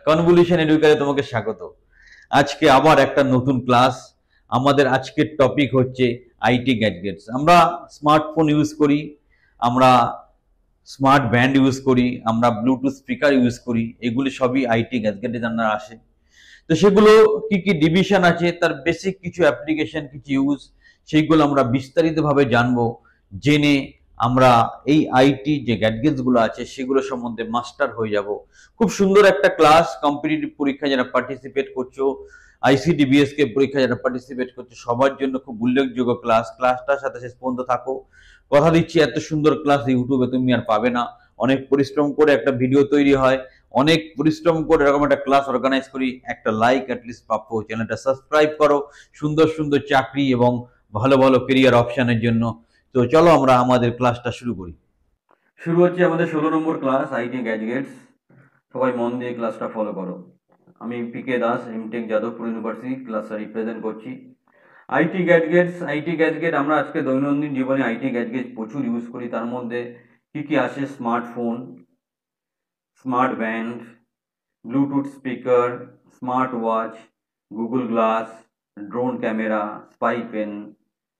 Convolution এডুকেশনে তোমাকে স্বাগত। আজকে আবার একটা নতুন ক্লাস। আমাদের আজকের টপিক হচ্ছে আইটি গ্যাজেটস। আমরা স্মার্টফোন ইউজ করি, আমরা স্মার্ট ব্যান্ড ইউজ করি, আমরা ব্লুটুথ স্পিকার ইউজ করি, এগুলি সবই আইটি গ্যাজেটে জানার আসে। তো সেগুলো কি কি ডিভিশন আছে, তার বেসিক কিছু অ্যাপ্লিকেশন, কিছু ইউজ, সেইগুলো আমরা বিস্তারিতভাবে জানবো। জেনে আমরা এই আইটি যে গ্যাডগেটসগুলো আছে সেগুলো সম্বন্ধে মাস্টার হয়ে যাব। খুব সুন্দর একটা ক্লাস। কম্পিটিটিভ পরীক্ষায় যারা পার্টিসিপেট করছো, আইসিডিবিএসকে পরীক্ষায় যারা পার্টিসিপেট করছো, সবার জন্য খুব উল্লেখযোগ্য ক্লাস। ক্লাসটার সাথে শেষ পর্যন্ত থাকো। কথা দিচ্ছি, এত সুন্দর ক্লাস ইউটিউবে তুমি আর পাবে না। অনেক পরিশ্রম করে একটা ভিডিও তৈরি হয়, অনেক পরিশ্রম করে এরকম একটা ক্লাস অর্গানাইজ করি। একটা লাইক অ্যাটলিস্ট প্রাপ্য। চ্যানেলটা সাবস্ক্রাইব করো সুন্দর সুন্দর চাকরি এবং ভালো ভালো কেরিয়ার অপশনের জন্য। তো চলো আমরা আমাদের ক্লাসটা শুরু করি। শুরু হচ্ছে আমাদের 16 নম্বর ক্লাস, আইটি গ্যাজেটস। সবাই মন দিয়ে ক্লাসটা ফলো করো। আমি পিকে দাস, এমটেক যাদবপুর ইউনিভার্সিটি ক্লাসটা রিপ্রেজেন্ট করছি। আইটি গ্যাজেট আমরা আজকে দৈনন্দিন জীবনে আইটি গ্যাজেট প্রচুর ইউজ করি। তার মধ্যে কি কি আসে? Smartphone, smart band, bluetooth speaker, smart watch, Google glass, drone camera, spy pen,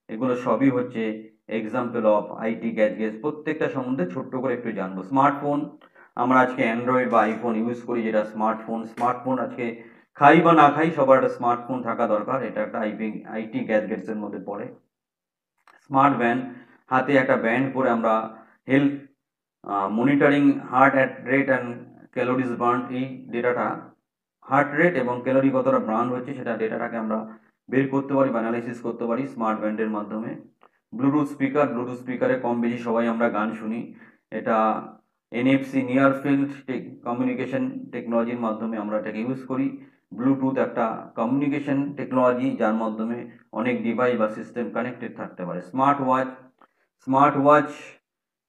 এগুলো সবই হচ্ছে এক্সাম্পল অফ আইটি গ্যাজেটস। প্রত্যেকটা সম্বন্ধে ছোট্ট করে একটু জানবো। স্মার্টফোন, আমরা আজকে অ্যান্ড্রয়েড বা আইফোন ইউজ করি, যেটা স্মার্টফোন আজকে খাই বা না খাই সবার একটা স্মার্টফোন থাকা দরকার। এটা একটা আইটি গ্যাজেটস এর মধ্যে পড়ে। স্মার্ট ব্যান্ড, হাতে একটা ব্যান্ড পরে আমরা health monitoring, heart rate and calories burn, এই ডেটাটা, হার্ট রেট এবং ক্যালোরি কতটা বার্ন হচ্ছে সেটা ডেটাটাকে আমরা বের করতে পারি বা অ্যানালাইসিস করতে পারি স্মার্ট ব্যান্ডের মাধ্যমে। ব্লুটুথ স্পিকারে কম বেশি সবাই আমরা গান শুনি। এটা এনএফসি, নিয়ার ফিল্ড কমিউনিকেশন টেকনোলজির মাধ্যমে আমরা এটাকে ইউজ করি। ব্লুটুথ একটা কমিউনিকেশন টেকনোলজি যার মাধ্যমে অনেক ডিভাইস বা সিস্টেম কানেক্টেড থাকতে পারে। স্মার্ট ওয়াচ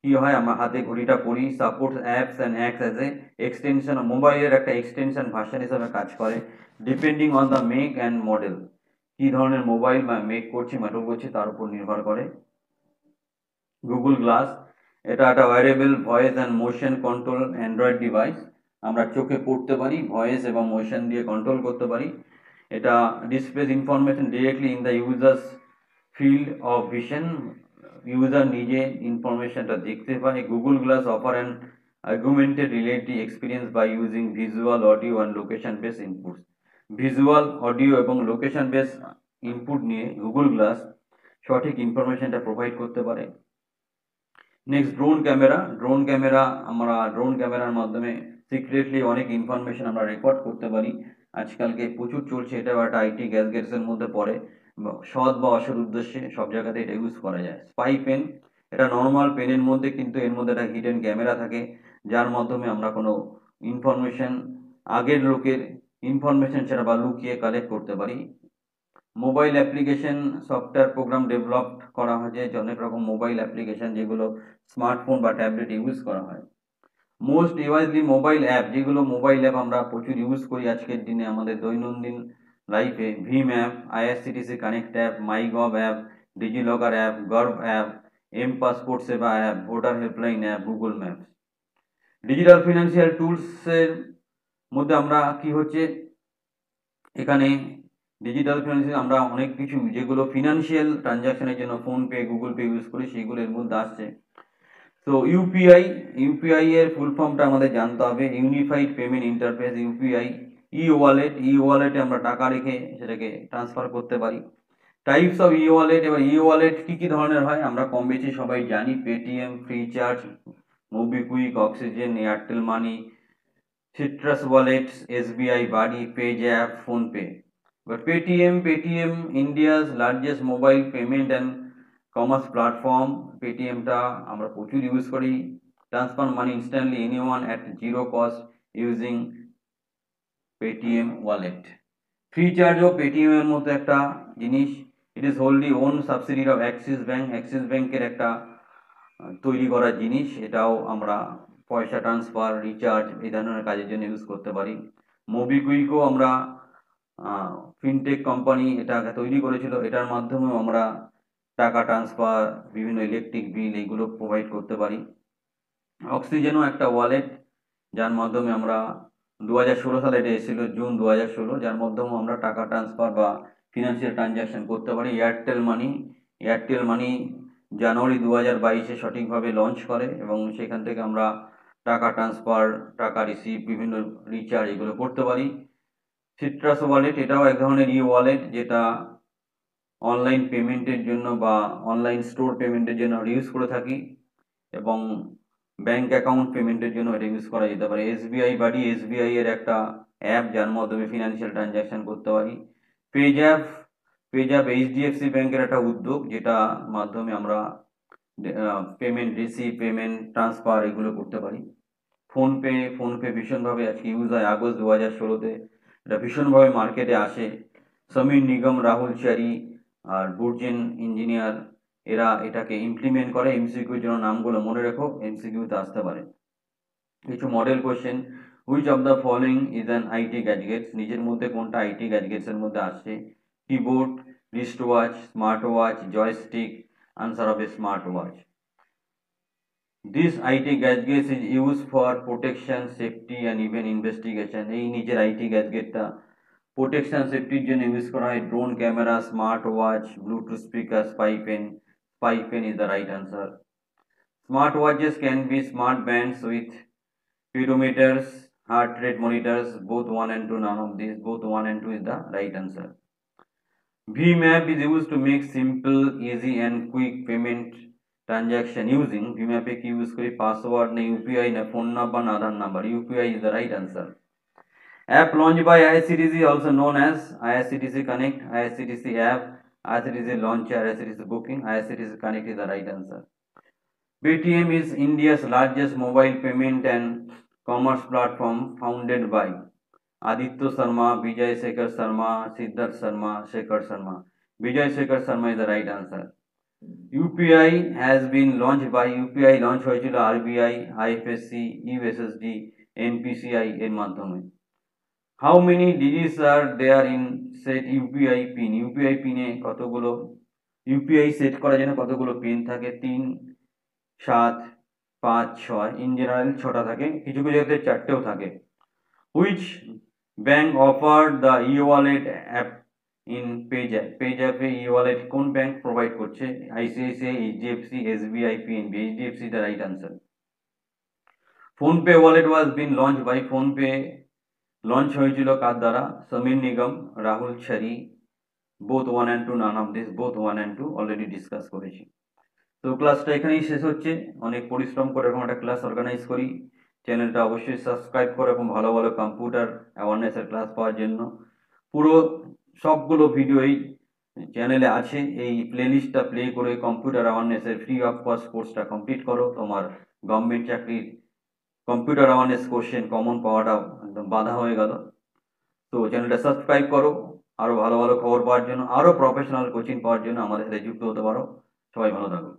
কি হয়? আমরা হাতে ঘড়িটা পরি, supports apps and acts as a extension, মোবাইলের একটা এক্সটেনশন ভার্সন হিসেবে কাজ করে। Depending on the make and model, কি ধরনের মোবাইল বা মেক করছি, মডেল করছি, তার উপর নির্ভর করে। গুগল গ্লাস, এটা একটা wearable voice and motion control Android device. আমরা চোখে পড়তে পারি, ভয়েস এবং মোশন দিয়ে কন্ট্রোল করতে পারি। এটা displace information directly in the users field of vision, user নিজে ইনফরমেশনটা দেখতে পায়। Google glass offer an augmented reality experience by using visual, audio and location based inputs. Visual, audio এবং লোকেশন বেস ইনপুট নিয়ে Google glass সঠিক ইনফরমেশনটা provide করতে পারে। নেক্সট, আমরা ড্রোন ক্যামেরার মাধ্যমে সিক্রেটলি অনেক ইনফরমেশন আমরা রেকর্ড করতে পারি। আজকালকে প্রচুর চলছে, এটাও একটা আইটি গ্যাজেটসের মধ্যে পড়ে। সৎ বা অসৎ উদ্দেশ্যে সব জায়গাতে এটা ইউজ করা যায়। স্পাই পেন, এটা নর্মাল পেনের মধ্যে কিন্তু এর মধ্যে একটা হিডেন ক্যামেরা থাকে, যার মাধ্যমে আমরা কোনো ইনফরমেশন, আগের লোকের ইনফরমেশন ছাড়া বা লুকিয়ে কালেক্ট করতে পারি। Mobile application, software program develop করা হয়েছে অনেক রকম মোবাইল অ্যাপ্লিকেশন, যেগুলো স্মার্টফোন বা ট্যাবলেট ইউজ করা হয়। মোস্ট ইউজলি মোবাইল অ্যাপ, যেগুলো মোবাইল অ্যাপ আমরা প্রচুর ইউজ করি আজকের দিনে আমাদের দৈনন্দিন লাইফে: Bhim app, IRCTC connect app, MyGov app, DigiLocker app, গর্ভ app, M passport Seva app, voter helpline app, Google Maps. Digital financial টুলসের মধ্যে আমরা কি হচ্ছে এখানে ডিজিটাল ফিনান্সিয়াল, আমরা অনেক কিছু যেগুলো ফিনান্সিয়াল ট্রানজাকশনের জন্য ফোনপে, গুগল পে ইউজ করি, সেগুলো এর মধ্যে আসছে। তো ইউপিআই এর ফুল ফর্মটা আমাদের জানতে হবে। Unified payment interface, UPI. E ওয়ালেটে আমরা টাকা রেখে সেটাকে ট্রান্সফার করতে পারি। টাইপস অফ ই ওয়ালেট, এবার ই ওয়ালেট কি কি ধরনের হয় আমরা কম বেশি সবাই জানি: Paytm, FreeCharge, MobiKwik, Oxigen, Airtel Money, Citrus wallets, SBI, Buddy, PayZapp, PhonePe. এবার Paytm India's largest mobile payment and commerce platform. পেটিএমটা আমরা প্রচুর ইউজ করি। Transfer money instantly anyone at zero cost using Paytm wallet. ফ্রিচার্জও Paytm এর মতো একটা জিনিস। It is wholly own subsidiary of Axis ব্যাংকের একটা তৈরি করা জিনিস। এটাও আমরা পয়সা ট্রান্সফার, রিচার্জ, এই ধরনের কাজের জন্য ইউজ করতে পারি। মোবিকুইকও আমরা ফিনটেক কোম্পানি এটা তৈরি করেছিল, এটার মাধ্যমেও আমরা টাকা ট্রান্সফার, বিভিন্ন ইলেকট্রিক বিল, এগুলো প্রোভাইড করতে পারি। অক্সিজেনও একটা ওয়ালেট, যার মাধ্যমে আমরা 2016 সালে এটা এসেছিল, জুন 2016, যার মাধ্যমে আমরা টাকা ট্রান্সফার বা ফিনান্সিয়াল ট্রানজ্যাকশন করতে পারি। এয়ারটেল মানি জানুয়ারি 2022-এ সঠিকভাবে লঞ্চ করে এবং সেখান থেকে আমরা টাকা ট্রান্সফার, টাকা রিসিভ, বিভিন্ন রিচার্জ এগুলো করতে পারি। সিট্রাস ওয়ালেট এটাও এক ধরনের ওয়ালেট, যেটা অনলাইন পেমেন্টের জন্য বা অনলাইন স্টোর পেমেন্টের জন্য ইউজ করে থাকি, এবং ব্যাংক অ্যাকাউন্ট পেমেন্টের জন্য এটা ইউজ করা যেতে পারে। এসবিআই এর একটা অ্যাপ, যার মাধ্যমে ফিনান্সিয়াল ট্রানজ্যাকশন করতে পারি। পেজ্যাপ এইচডিএফসি ব্যাংকের একটা উদ্যোগ, যেটা মাধ্যমে আমরা পেমেন্ট রিসিভ, পেমেন্ট ট্রান্সফার এগুলো করতে পারি। ফোনপে ভীষণভাবে আজকে ইউজ হয়। আগস্ট 2016-তে এটা ভীষণভাবে মার্কেটে আসে। সমীর নিগম, রাহুল চারি আর বুর্জেন ইঞ্জিনিয়ার এরা এটাকে ইমপ্লিমেন্ট করে। এমসিকিউর জন্য নামগুলো মনে রেখো, এমসিকিউতে আসতে পারে। কিছু model question, which of the following is an IT gadgets, নিজের মধ্যে কোনটা আইটি গ্যাজেটস এর মধ্যে আসছে? Keyboard, wrist watch, smart watch, joystick. Answer হবে smart watch. This IT gadget is used for protection, safety and even investigation. এই নিজের IT গ্যাজেটটা protection সেফটির জন্য ইউজ করা হয়। Drone camera, smart watch, bluetooth speaker, spy pen is the right answer. Smart watches can be smart bands with speedometers, heart rate monitors, both 1 and 2, none of these, both 1 and 2 is the right answer. VMAP is used to make simple, easy and quick payment transaction using VMAP কি use করি? Password না UPI না phone number না Aadhaar number? UPI is the right answer. App launched by IRCTC, also known as IRCTC Connect, IRCTC app, IRCTC launcher, IRCTC booking, IRCTC Connect is the right answer. Paytm is India's largest mobile payment and commerce platform, founded by Aditya Sharma, Vijay Shekhar Sharma, Siddharth Sharma, Shekhar Sharma. Vijay Shekhar Sharma is the right answer. UPI has been launched by UPI launch হয়েছিল RBI, IFSC, USSD, NPCI এর মাধ্যমে। How many digits are there in set UPI pin? UPI পিনে কতগুলো, UPI set করার জন্য কতগুলো pin থাকে? 3, 7, 5, 6। In general 6টা থাকে, কিছু কিছু ক্ষেত্রে 4টেও থাকে। Which bank offered the e-wallet app in Payjapp? পেজ্যাপে e-wallet কোন ব্যাংক প্রোভাইড করছে? ICICI, HDFC, SBI, PNB. HDFC the right answer. PhonePe wallet was been launch by, PhonePe launch হয়েছিল কার দ্বারা? Sameer Nigam, Rahul Chari, both 1 and 2, none of this, both 1 and 2 already discuss করেছি। তো ক্লাসটা এখানেই শেষ হচ্ছে। অনেক পরিশ্রম করে এরকম একটা ক্লাস অর্গানাইজ করি। চ্যানেলটা অবশ্যই সাবস্ক্রাইব করো এবং ভালো ভালো কম্পিউটার অ্যাওয়ারনেসের ক্লাস পাওয়ার জন্য। পুরো সবগুলো ভিডিও এই চ্যানেলে আছে। এই প্লেলিস্টটা প্লে করে কম্পিউটার অ্যাওয়ারনেসের ফ্রি অফ কস্ট কোর্সটা কমপ্লিট করো। তোমার গভর্নমেন্ট চাকরির কম্পিউটার অ্যাওয়ারনেস কোশ্চেন কমন পাওয়াটাও একদম বাধা হয়ে গেল। তো চ্যানেলটা সাবস্ক্রাইব করো, আরও ভালো ভালো খবর পাওয়ার জন্য, আরও প্রফেশনাল কোচিং পাওয়ার জন্য আমাদের সাথে যুক্ত হতে পারো। সবাই ভালো থাকো।